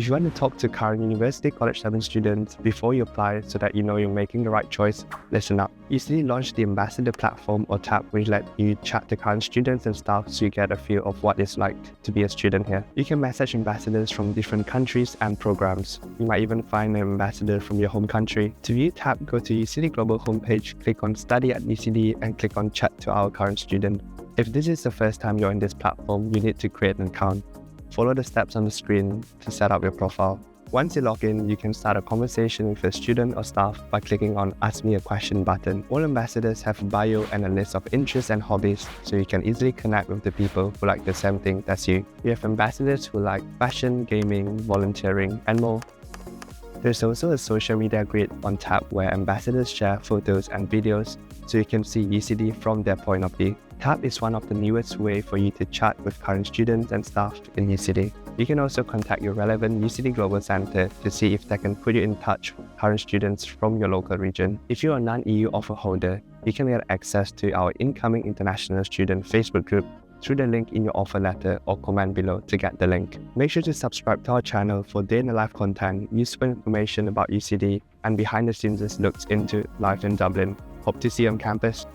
If you want to talk to current University College Dublin students before you apply so that you know you're making the right choice, listen up. UCD launched the Ambassador platform or tab which let you chat to current students and staff so you get a feel of what it's like to be a student here. You can message ambassadors from different countries and programs. You might even find an ambassador from your home country. To view tab, go to UCD Global homepage, click on Study at UCD and click on Chat to our current student. If this is the first time you're in this platform, you need to create an account. Follow the steps on the screen to set up your profile. Once you log in, you can start a conversation with a student or staff by clicking on Ask Me a Question button. All ambassadors have a bio and a list of interests and hobbies, so you can easily connect with the people who like the same thing as you. We have ambassadors who like fashion, gaming, volunteering, and more. There's also a social media grid on tab where ambassadors share photos and videos so you can see UCD from their point of view. Tab is one of the newest ways for you to chat with current students and staff in UCD. You can also contact your relevant UCD Global Center to see if they can put you in touch with current students from your local region. If you're a non-EU offer holder, you can get access to our incoming international student Facebook group through the link in your offer letter or comment below to get the link. Make sure to subscribe to our channel for day-in-the-life content, useful information about UCD, and behind-the-scenes looks into life in Dublin. Hope to see you on campus.